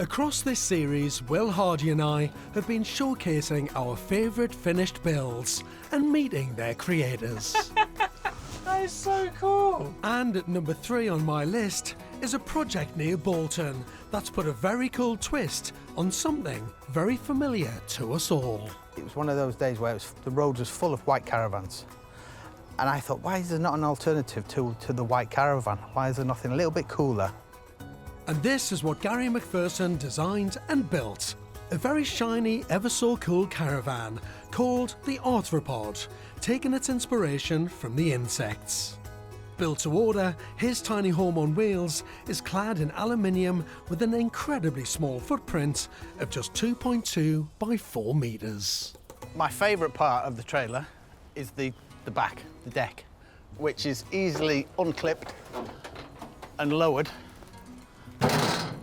Across this series, Will Hardy and I have been showcasing our favourite finished builds and meeting their creators. That is so cool. And at number 3 on my list is a project near Bolton that's put a very cool twist on something very familiar to us all. It was one of those days where the road was full of white caravans. And I thought, why is there not an alternative to the white caravan? Why is there nothing a little bit cooler? And this is what Gary McPherson designed and built. A very shiny, ever so cool caravan called the Arthropod, taking its inspiration from the insects. Built to order, his tiny home on wheels is clad in aluminium with an incredibly small footprint of just 2.2 by 4 metres. My favourite part of the trailer is the back, the deck, which is easily unclipped and lowered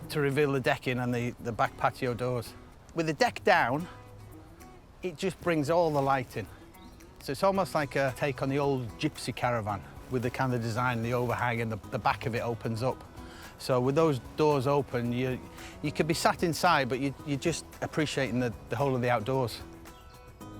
to reveal the decking and the back patio doors. With the deck down, it just brings all the light in. So it's almost like a take on the old gypsy caravan with the kind of design, the overhang, and the back of it opens up. So with those doors open, you could be sat inside, but you're just appreciating the whole of the outdoors.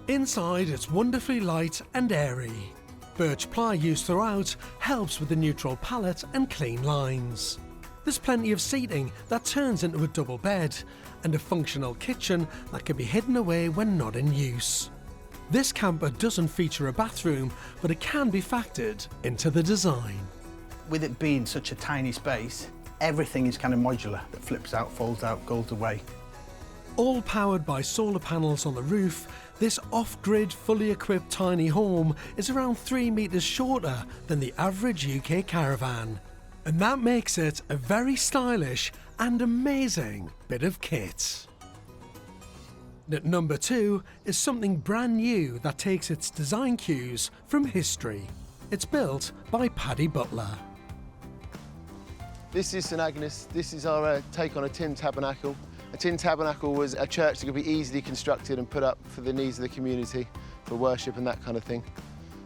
Inside, it's wonderfully light and airy. Birch ply used throughout helps with the neutral palette and clean lines. There's plenty of seating that turns into a double bed, and a functional kitchen that can be hidden away when not in use. This camper doesn't feature a bathroom, but it can be factored into the design. With it being such a tiny space, everything is kind of modular. That flips out, folds out, goes away. All powered by solar panels on the roof, this off-grid, fully equipped tiny home is around 3 metres shorter than the average UK caravan. And that makes it a very stylish and amazing bit of kit. At number 2 is something brand new that takes its design cues from history. It's built by Paddy Butler. This is St Agnes. This is our take on a tin tabernacle. A tin tabernacle was a church that could be easily constructed and put up for the needs of the community, for worship and that kind of thing.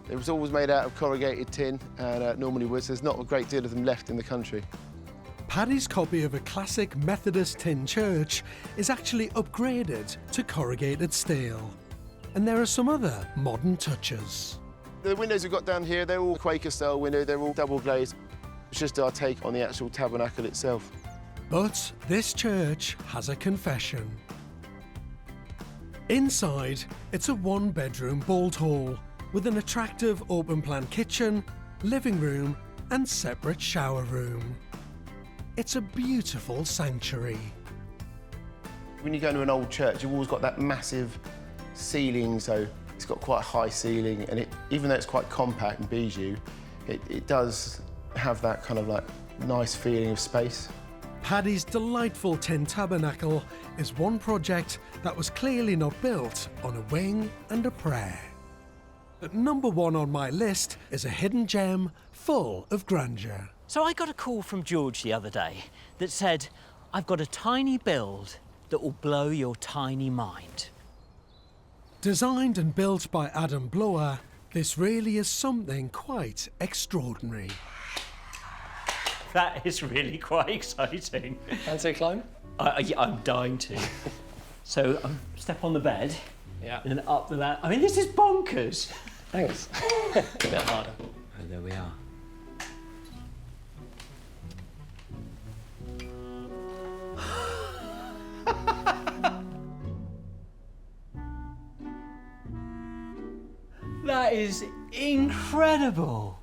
It was always made out of corrugated tin and normally wood, so there's not a great deal of them left in the country. Paddy's copy of a classic Methodist tin church is actually upgraded to corrugated steel. And there are some other modern touches. The windows we've got down here, they're all Quaker-style windows, they're all double glazed. It's just our take on the actual tabernacle itself. But this church has a confession. Inside, it's a 1-bedroom bolt hall with an attractive open-plan kitchen, living room and separate shower room. It's a beautiful sanctuary. When you go to an old church, you've always got that massive ceiling, so it's got quite a high ceiling, and even though it's quite compact and bijou, it does have that kind of like nice feeling of space. Paddy's delightful tin tabernacle is one project that was clearly not built on a wing and a prayer. At number 1 on my list is a hidden gem full of grandeur. So I got a call from George the other day that said, I've got a tiny build that will blow your tiny mind. Designed and built by Adam Blower, this really is something quite extraordinary. That is really quite exciting. Fancy a climb? Yeah, I'm dying to. So step on the bed. Yeah. And then up the ladder. I mean, this is bonkers. Thanks. A bit harder. Oh, there we are. That is incredible.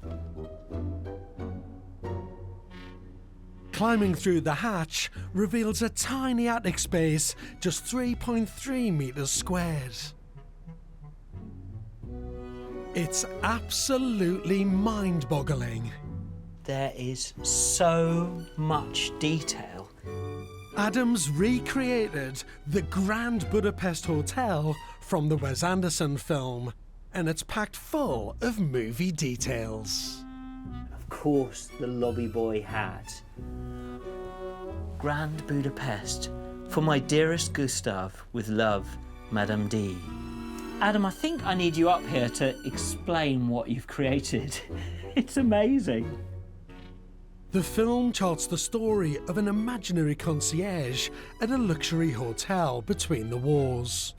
Climbing through the hatch reveals a tiny attic space, just 3.3 metres squared. It's absolutely mind-boggling. There is so much detail. Adam's recreated the Grand Budapest Hotel from the Wes Anderson film, and it's packed full of movie details. Of course, the lobby boy hat. Grand Budapest, for my dearest Gustav, with love, Madame D. Adam, I think I need you up here to explain what you've created. It's amazing. The film charts the story of an imaginary concierge at a luxury hotel between the wars.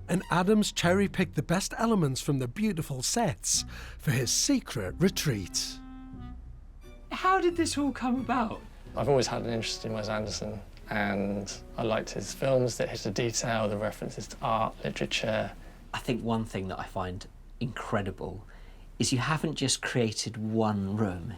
And Adams cherry-picked the best elements from the beautiful sets for his secret retreat. How did this all come about? I've always had an interest in Wes Anderson, and I liked his films, the hit of detail, the references to art, literature. I think one thing that I find incredible is you haven't just created one room.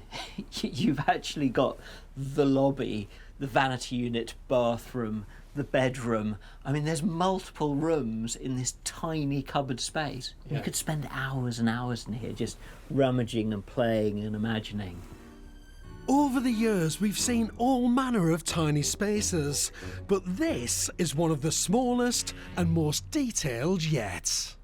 You've actually got the lobby, the vanity unit, bathroom, the bedroom. I mean, there's multiple rooms in this tiny cupboard space. Yeah. You could spend hours and hours in here just rummaging and playing and imagining. Over the years, we've seen all manner of tiny spaces, but this is one of the smallest and most detailed yet.